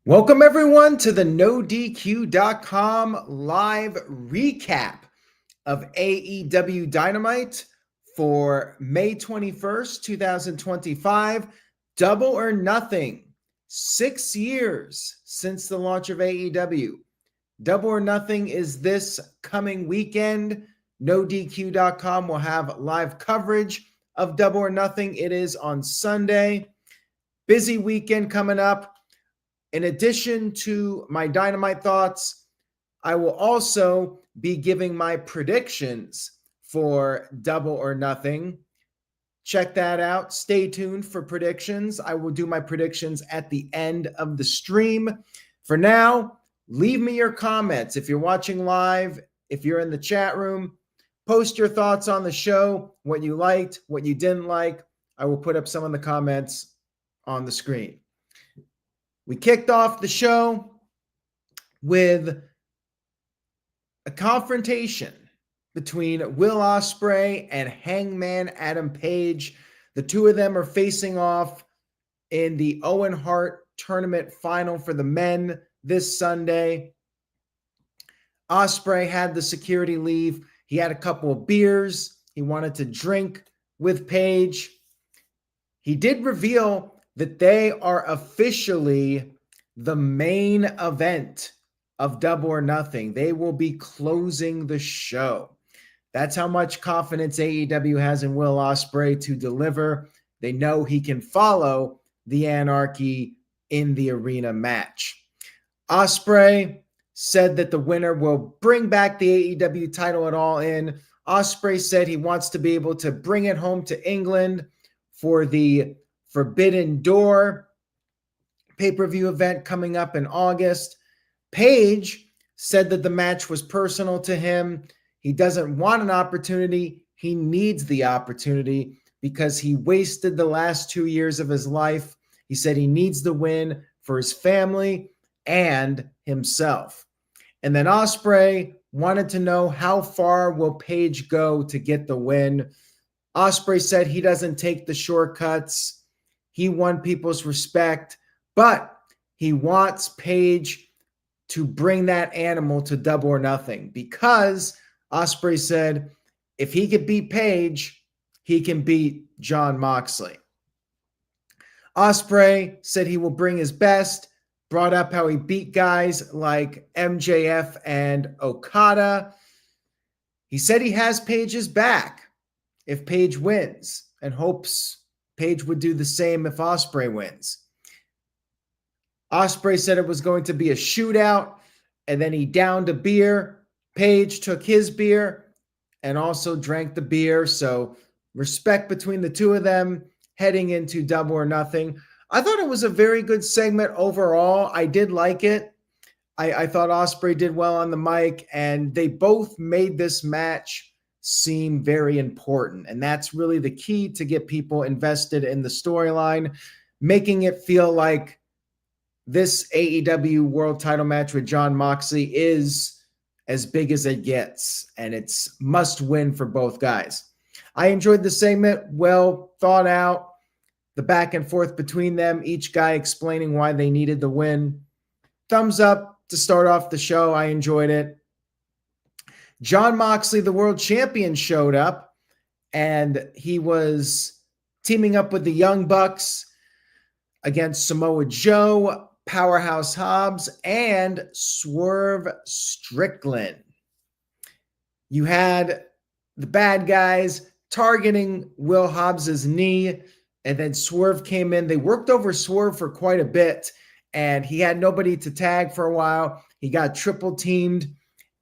Welcome, everyone, to the NoDQ.com live recap of AEW Dynamite for May 21st, 2025. Double or Nothing. 6 years since the launch of AEW. Double or Nothing is this coming weekend. NoDQ.com will have live coverage of Double or Nothing. It is on Sunday. Busy weekend coming up. In addition to my Dynamite thoughts, I will also be giving my predictions for Double or Nothing. Check that out. Stay tuned for predictions. I will do my predictions at the end of the stream. For now, leave me your comments. If you're watching live, if you're in the chat room, post your thoughts on the show, what you liked, what you didn't like. I will put up some of the comments on the screen. We kicked off the show with a confrontation between Will Ospreay and Hangman Adam Page. The two of them are facing off in the Owen Hart tournament final for the men this Sunday. Ospreay had the security leave. He had a couple of beers. He wanted to drink with Page. He did reveal that they are officially the main event of Double or Nothing. They will be closing the show. That's how much confidence AEW has in Will Ospreay to deliver. They know he can follow the Anarchy in the arena match. Ospreay said that the winner will bring back the AEW title at All In. Ospreay said he wants to be able to bring it home to England for the Forbidden Door pay-per-view event coming up in August. Page said that the match was personal to him. He doesn't want an opportunity. He needs the opportunity because he wasted the last 2 years of his life. He said he needs the win for his family and himself. And then Ospreay wanted to know how far will Page go to get the win. Ospreay said he doesn't take the shortcuts. He won people's respect, but he wants Page to bring that animal to Double or Nothing because Ospreay said if he could beat Page, he can beat Jon Moxley. Ospreay said he will bring his best, brought up how he beat guys like MJF and Okada. He said he has Page's back if Page wins and hopes Page would do the same if Ospreay wins. Ospreay said it was going to be a shootout, and then he downed a beer. Page took his beer and also drank the beer. So respect between the two of them heading into Double or Nothing. I thought it was a very good segment overall. I did like it. I thought Ospreay did well on the mic, and they both made this match seem very important. And that's really the key to get people invested in the storyline, making it feel like this AEW world title match with Jon Moxley is as big as it gets, and it's must win for both guys. I enjoyed the segment, well thought out, the back and forth between them, each guy explaining why they needed the win. Thumbs up to start off the show. I enjoyed it. Jon Moxley, the world champion, showed up, and he was teaming up with the Young Bucks against Samoa Joe, Powerhouse Hobbs, and Swerve Strickland. You had the bad guys targeting Will Hobbs's knee, and then Swerve came in. They worked over Swerve for quite a bit, and he had nobody to tag for a while. He got triple teamed.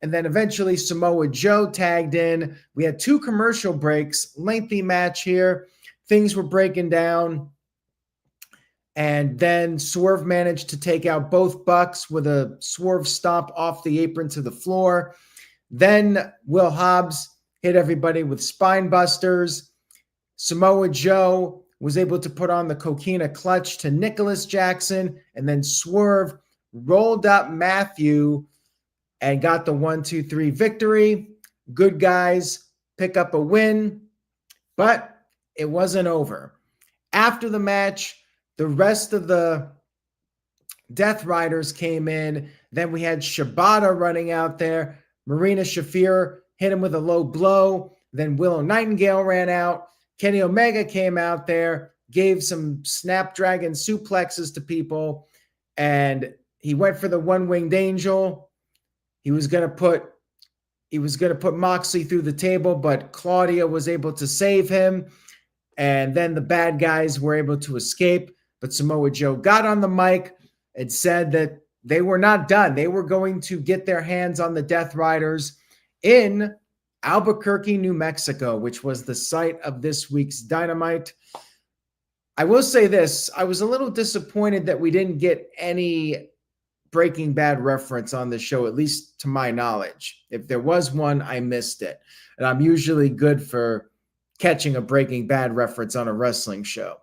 And then eventually Samoa Joe tagged in. We had 2 commercial breaks, lengthy match here. Things were breaking down. And then Swerve managed to take out both Bucks with a Swerve stomp off the apron to the floor. Then Will Hobbs hit everybody with spine busters. Samoa Joe was able to put on the Coquina clutch to Nicholas Jackson. And then Swerve rolled up Matthew and got the 1-2-3 victory. Good guys pick up a win, but it wasn't over. After the match, the rest of the Death Riders came in. Then we had Shibata running out there. Marina Shafir hit him with a low blow. Then Willow Nightingale ran out. Kenny Omega came out there, gave some Snapdragon suplexes to people, and he went for the one-winged angel. He was going to put Moxley through the table, but Claudia was able to save him. And then the bad guys were able to escape. But Samoa Joe got on the mic and said that they were not done. They were going to get their hands on the Death Riders in Albuquerque, New Mexico, which was the site of this week's Dynamite. I will say this. I was a little disappointed that we didn't get any Breaking Bad reference on the show, at least to my knowledge. If there was one, I missed it. And I'm usually good for catching a Breaking Bad reference on a wrestling show.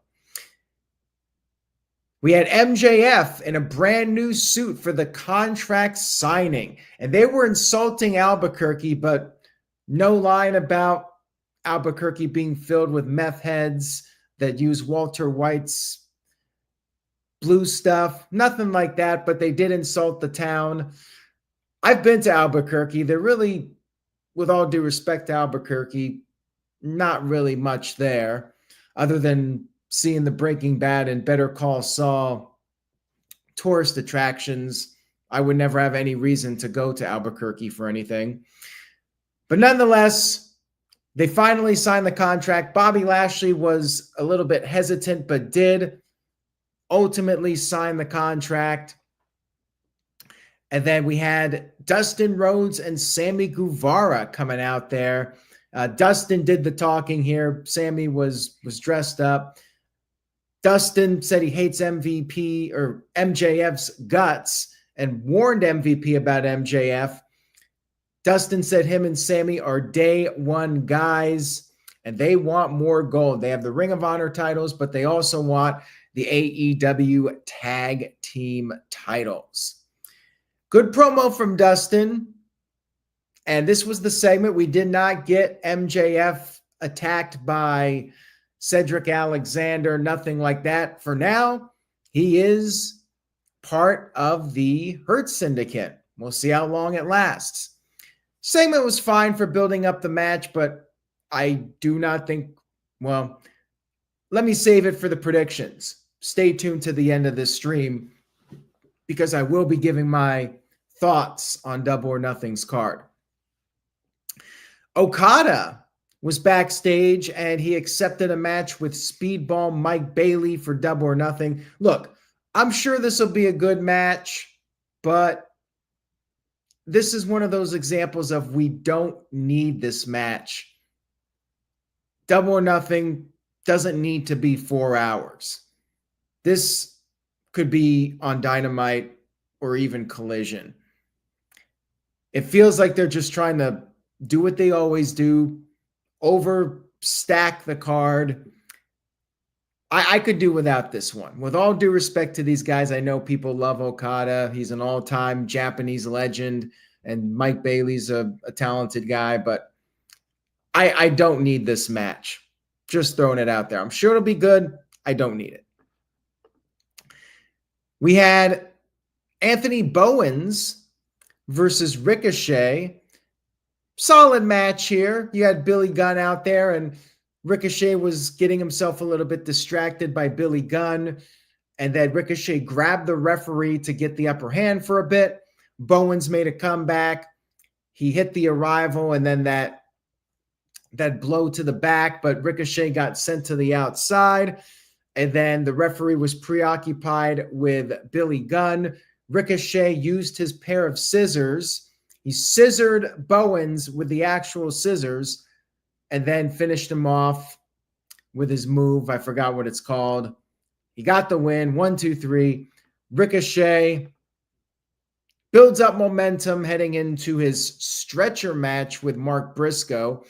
We had MJF in a brand new suit for the contract signing, and they were insulting Albuquerque, but no line about Albuquerque being filled with meth heads that use Walter White's blue stuff. Nothing like that, but they did insult the town. I've been to Albuquerque. They're really, with all due respect to Albuquerque, not really much there other than seeing the Breaking Bad and Better Call Saul tourist attractions. I would never have any reason to go to Albuquerque for anything. But nonetheless, they finally signed the contract. Bobby Lashley was a little bit hesitant, but did ultimately sign the contract. And then we had Dustin Rhodes and Sammy Guevara coming out there. Dustin did the talking here. Sammy was dressed up. Dustin said he hates MVP or MJF's guts and warned MVP about MJF. Dustin said him and Sammy are day one guys, and they want more gold. They have the Ring of Honor titles, but they also want the AEW Tag Team titles. Good promo from Dustin. And this was the segment. We did not get MJF attacked by Cedric Alexander, nothing like that. For now, he is part of the Hurt Syndicate. We'll see how long it lasts. Segment was fine for building up the match, but I do not think, well, let me save it for the predictions. Stay tuned to the end of this stream because I will be giving my thoughts on Double or Nothing's card. Okada was backstage and he accepted a match with Speedball Mike Bailey for Double or Nothing. Look, I'm sure this will be a good match, but this is one of those examples of we don't need this match. Double or Nothing doesn't need to be 4 hours. This could be on Dynamite or even Collision. It feels like they're just trying to do what they always do, overstack the card. I could do without this one. With all due respect to these guys, I know people love Okada. He's an all-time Japanese legend, and Mike Bailey's a talented guy, but I don't need this match. Just throwing it out there. I'm sure it'll be good. I don't need it. We had Anthony Bowens versus Ricochet. Solid match here. You had Billy Gunn out there, and Ricochet was getting himself a little bit distracted by Billy Gunn, and then Ricochet grabbed the referee to get the upper hand for a bit. Bowens made a comeback. He hit the arrival, and then that blow to the back, but Ricochet got sent to the outside, and then the referee was preoccupied with Billy Gunn. Ricochet used his pair of scissors. He scissored Bowens with the actual scissors and then finished him off with his move. I forgot what it's called. He got the win. 1, 2, 3. Ricochet builds up momentum heading into his stretcher match with Mark Briscoe.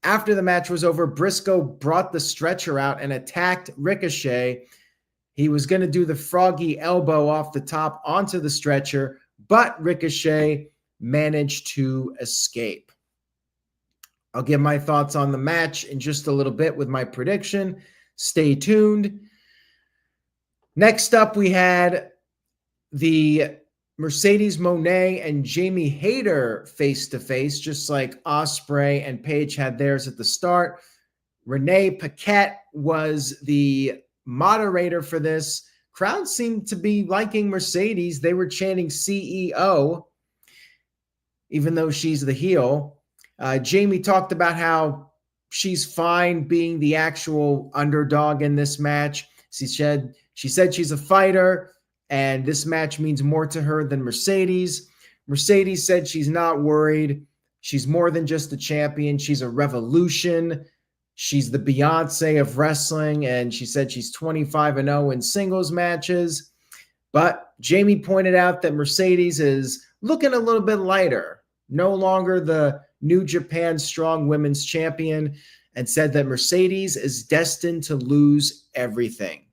After the match was over, Briscoe brought the stretcher out and attacked Ricochet. He was going to do the froggy elbow off the top onto the stretcher, but Ricochet managed to escape. I'll give my thoughts on the match in just a little bit with my prediction. Stay tuned. Next up, we had the Mercedes Monet and Jamie Hayter face-to-face, just like Ospreay and Page had theirs at the start. Renee Paquette was the moderator for this. Crowd seemed to be liking Mercedes. They were chanting CEO, even though she's the heel. Jamie talked about how she's fine being the actual underdog in this match. She said she's a fighter, and this match means more to her than Mercedes. Mercedes said she's not worried. She's more than just a champion. She's a revolution. She's the Beyonce of wrestling, and she said she's 25-0 in singles matches. But Jamie pointed out that Mercedes is looking a little bit lighter, no longer the New Japan Strong Women's Champion, and said that Mercedes is destined to lose everything.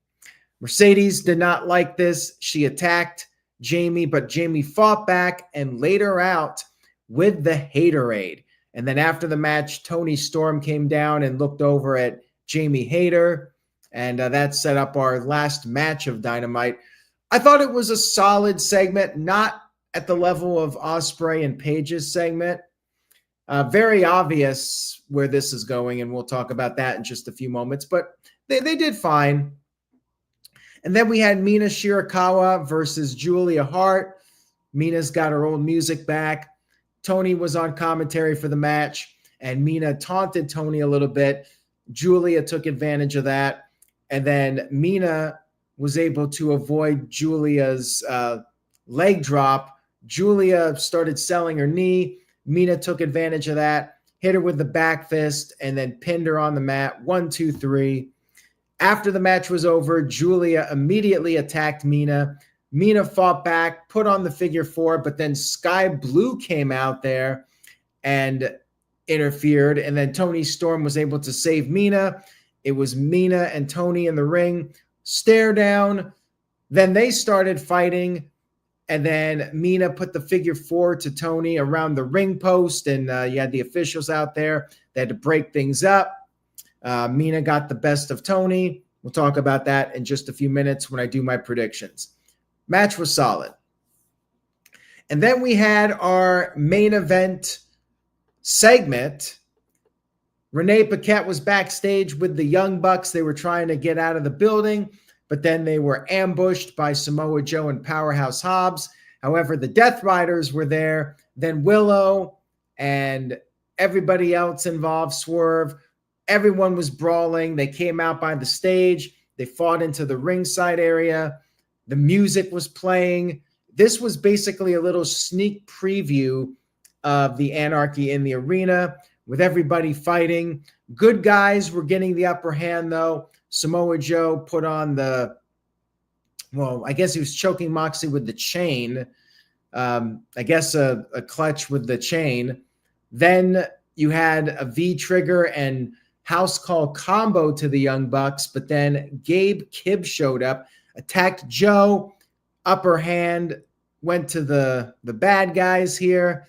Mercedes did not like this. She attacked Jamie, but Jamie fought back and laid her out with the Haterade. And then after the match, Toni Storm came down and looked over at Jamie Hayter, and that set up our last match of Dynamite. I thought it was a solid segment, not at the level of Ospreay and Page's segment. Very obvious where this is going, and we'll talk about that in just a few moments, but they did fine. And then we had Mina Shirakawa versus Julia Hart. Mina's got her old music back. Toni was on commentary for the match, and Mina taunted Toni a little bit. Julia took advantage of that, and then Mina was able to avoid Julia's leg drop. Julia started selling her knee. Mina took advantage of that, hit her with the back fist, and then pinned her on the mat. 1, 2, 3. After the match was over, Julia immediately attacked Mina. Mina fought back, put on the figure 4, but then Skye Blue came out there and interfered, and then Toni Storm was able to save Mina. It was Mina and Toni in the ring, stare down. Then they started fighting, and then Mina put the figure 4 to Toni around the ring post, and you had the officials out there. They had to break things up. Mina got the best of Toni. We'll talk about that in just a few minutes when I do my predictions. Match was solid. And then we had our main event segment. Renee Paquette was backstage with the Young Bucks. They were trying to get out of the building, but then they were ambushed by Samoa Joe and Powerhouse Hobbs. However, the Death Riders were there. Then Willow and everybody else involved, Swerve. Everyone was brawling. They came out by the stage. They fought into the ringside area. The music was playing. This was basically a little sneak preview of the Anarchy in the Arena with everybody fighting. Good guys were getting the upper hand, though. Samoa Joe put on I guess he was choking Moxley with the chain. I guess a clutch with the chain. Then you had a V-trigger and house call combo to the Young Bucks, but then Gabe Kidd showed up, attacked Joe, upper hand, went to the bad guys here.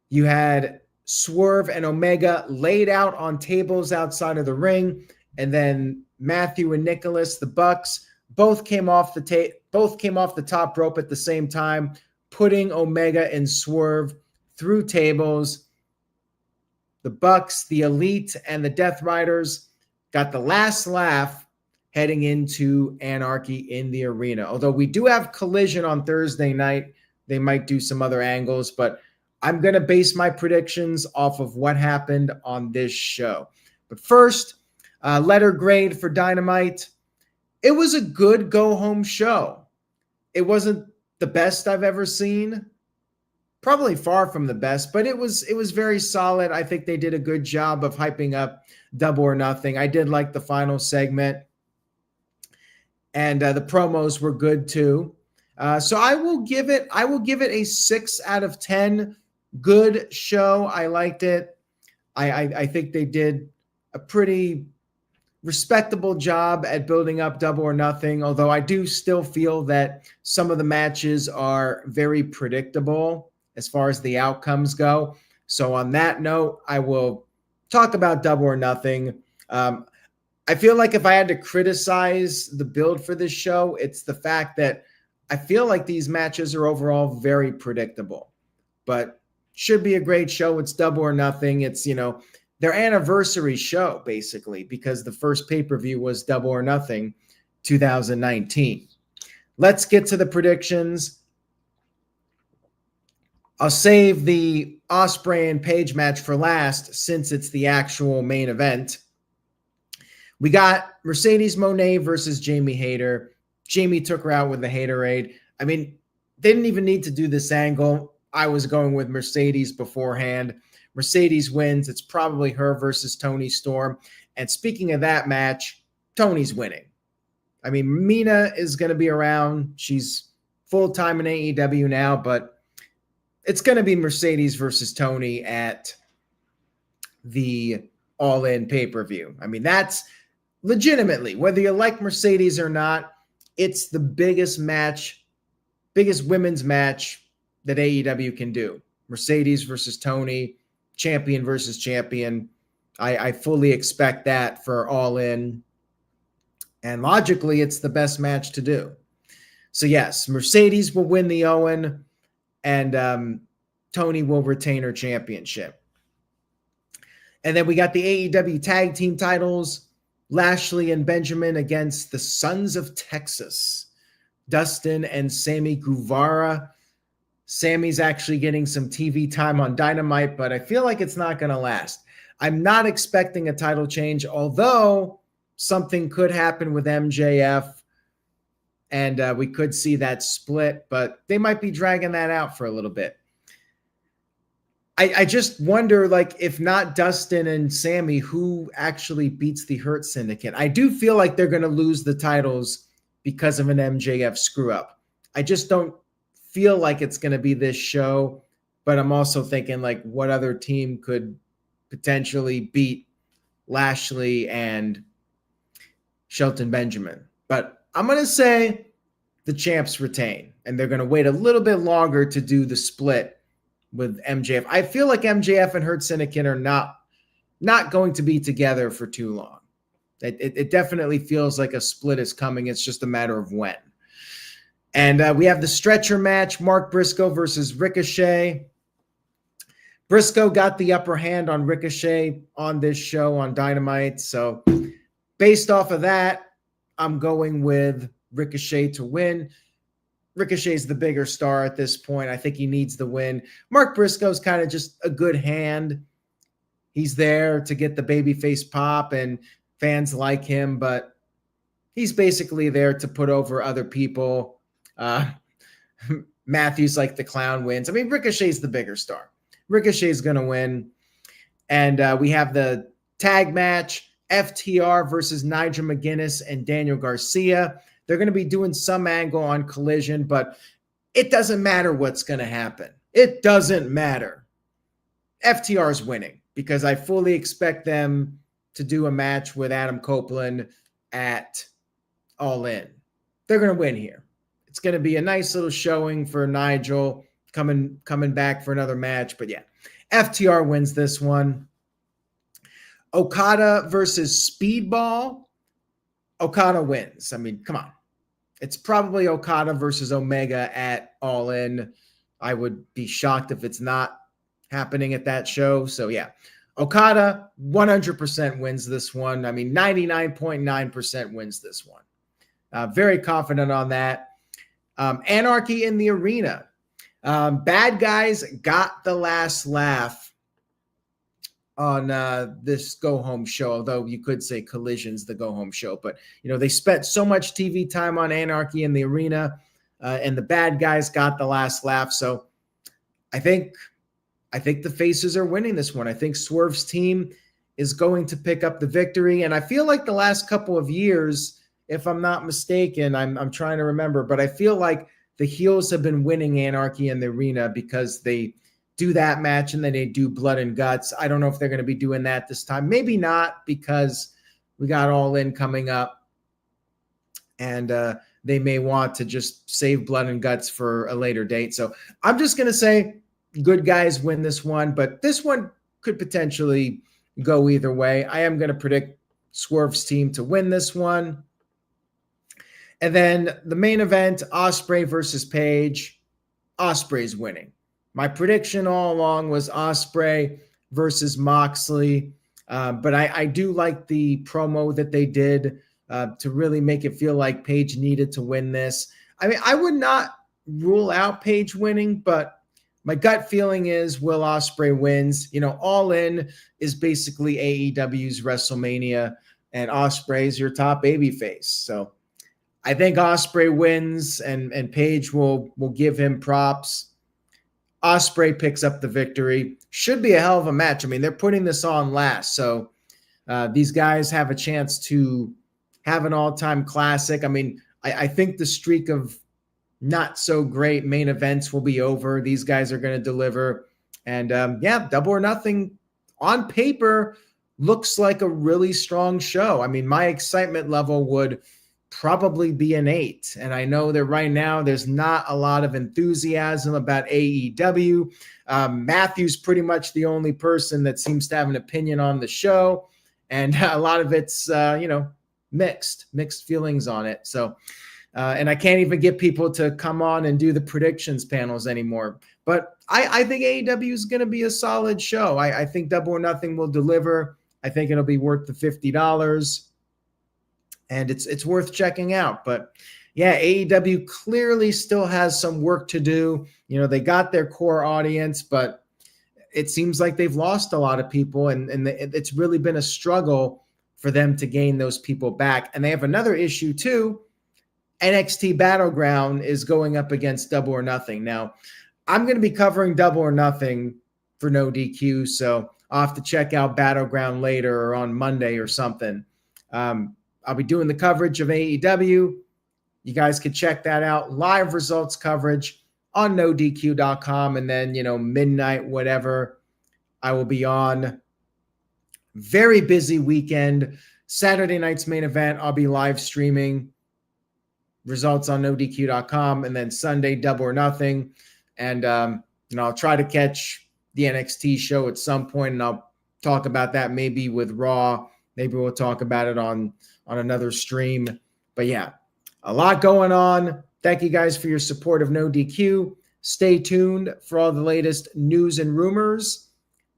You had Swerve and Omega laid out on tables outside of the ring, and then Matthew and Nicholas, the Bucks, both came off the top rope at the same time, putting Omega and Swerve through tables. The Bucks, the Elite, and the Death Riders got the last laugh heading into Anarchy in the Arena. Although we do have Collision on Thursday night. They might do some other angles, but I'm going to base my predictions off of what happened on this show. But first, letter grade for Dynamite. It was a good go-home show. It wasn't the best I've ever seen. Probably far from the best, but it was very solid. I think they did a good job of hyping up Double or Nothing. I did like the final segment, and the promos were good too. So I will give it a 6 out of 10. Good show. I liked it. I think they did a pretty respectable job at building up Double or Nothing, although I do still feel that some of the matches are very predictable as far as the outcomes go. So on that note, I will talk about Double or Nothing. I feel like if I had to criticize the build for this show, it's the fact that I feel like these matches are overall very predictable, but should be a great show. It's Double or Nothing. It's, their anniversary show, basically, because the first pay-per-view was Double or Nothing 2019. Let's get to the predictions. I'll save the Ospreay and Page match for last since it's the actual main event. We got Mercedes Moné versus Jamie Hayter. Jamie took her out with the Haterade. I mean, they didn't even need to do this angle. I was going with Mercedes beforehand. Mercedes wins. It's probably her versus Toni Storm. And speaking of that match, Toni's winning. I mean, Mina is going to be around. She's full-time in AEW now, but it's going to be Mercedes versus Toni at the All In pay-per-view. I mean, that's legitimately, whether you like Mercedes or not, it's the biggest women's match that AEW can do. Mercedes versus Toni, champion versus champion. I fully expect that for All In. And logically, it's the best match to do. So yes, Mercedes will win the Owen, and Toni will retain her championship. And then we got the AEW tag team titles. Lashley and Benjamin against the Sons of Texas, Dustin and Sammy Guevara. Sammy's actually getting some TV time on Dynamite, but I feel like it's not going to last. I'm not expecting a title change, although something could happen with MJF, and we could see that split, but they might be dragging that out for a little bit. I just wonder, like, if not Dustin and Sammy, who actually beats the Hurt Syndicate? I do feel like they're going to lose the titles because of an MJF screw-up. I just don't feel like it's going to be this show, but I'm also thinking, like, what other team could potentially beat Lashley and Shelton Benjamin? But I'm going to say the champs retain, and they're going to wait a little bit longer to do the split with MJF. I feel like MJF and Hurt Syndicate are not going to be together for too long. It definitely feels like a split is coming. It's just a matter of when. And we have the stretcher match, Mark Briscoe versus Ricochet. Briscoe got the upper hand on Ricochet on this show on Dynamite. So based off of that, I'm going with Ricochet to win. Ricochet's the bigger star at this point. I think he needs the win. Mark Briscoe's kind of just a good hand. He's there to get the babyface pop, and fans like him, but he's basically there to put over other people. Matthews, like the clown, wins. I mean, Ricochet's the bigger star. Ricochet's going to win. And we have the tag match, FTR versus Nigel McGuinness and Daniel Garcia. They're going to be doing some angle on Collision, but it doesn't matter what's going to happen. It doesn't matter. FTR's winning because I fully expect them to do a match with Adam Copeland at All In. They're going to win here. It's going to be a nice little showing for Nigel coming back for another match. But yeah, FTR wins this one. Okada versus Speedball. Okada wins. I mean, come on. It's probably Okada versus Omega at All In. I would be shocked if it's not happening at that show. So yeah, Okada 100% wins this one. I mean, 99.9% wins this one. Very confident on that. Anarchy in the Arena. Bad guys got the last laugh on this go-home show, although you could say Collision's the go-home show. But, they spent so much TV time on Anarchy in the Arena, and the bad guys got the last laugh. So I think the faces are winning this one. I think Swerve's team is going to pick up the victory. And I feel like the last couple of years, if I'm not mistaken, I'm trying to remember, but I feel like the heels have been winning Anarchy in the Arena because they do that match and then they do Blood and Guts. I don't know if they're going to be doing that this time. Maybe not, because we got All In coming up, and they may want to just save Blood and Guts for a later date. So I'm just going to say good guys win this one, but this one could potentially go either way. I am going to predict Swerve's team to win this one. And then the main event, Ospreay versus Page. Ospreay's winning. My prediction all along was Ospreay versus Moxley. But I do like the promo that they did to really make it feel like Page needed to win this. I mean, I would not rule out Page winning, but my gut feeling is Will Ospreay wins. You know, All In is basically AEW's WrestleMania, and Ospreay is your top babyface. So I think Ospreay wins, and Page will give him props. Ospreay picks up the victory. Should be a hell of a match. I mean, they're putting this on last, so these guys have a chance to have an all-time classic. I mean, I think the streak of not so great main events will be over. These guys are going to deliver. And yeah, Double or Nothing on paper looks like a really strong show. I mean, my excitement level would probably be an 8. And I know that right now there's not a lot of enthusiasm about AEW. Matthew's pretty much the only person that seems to have an opinion on the show. And a lot of it's, mixed feelings on it. So, and I can't even get people to come on and do the predictions panels anymore. But I think AEW is going to be a solid show. I think Double or Nothing will deliver. I think it'll be worth the $50. And it's worth checking out. But yeah, AEW clearly still has some work to do. You know, they got their core audience, but it seems like they've lost a lot of people, and it's really been a struggle for them to gain those people back. And they have another issue too. NXT Battleground is going up against Double or Nothing. Now, I'm going to be covering Double or Nothing for No DQ, so I'll have to check out Battleground later or on Monday or something. I'll be doing the coverage of AEW. You guys can check that out. Live results coverage on NoDQ.com, and then, midnight, whatever, I will be on. Very busy weekend. Saturday night's main event, I'll be live streaming results on NoDQ.com, and then Sunday, Double or Nothing. And, I'll try to catch the NXT show at some point, and I'll talk about that maybe with Raw. Maybe we'll talk about it on another stream. But yeah, a lot going on. Thank you guys for your support of No DQ. Stay tuned for all the latest news and rumors.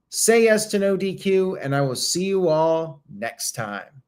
Say yes to No DQ, and I will see you all next time.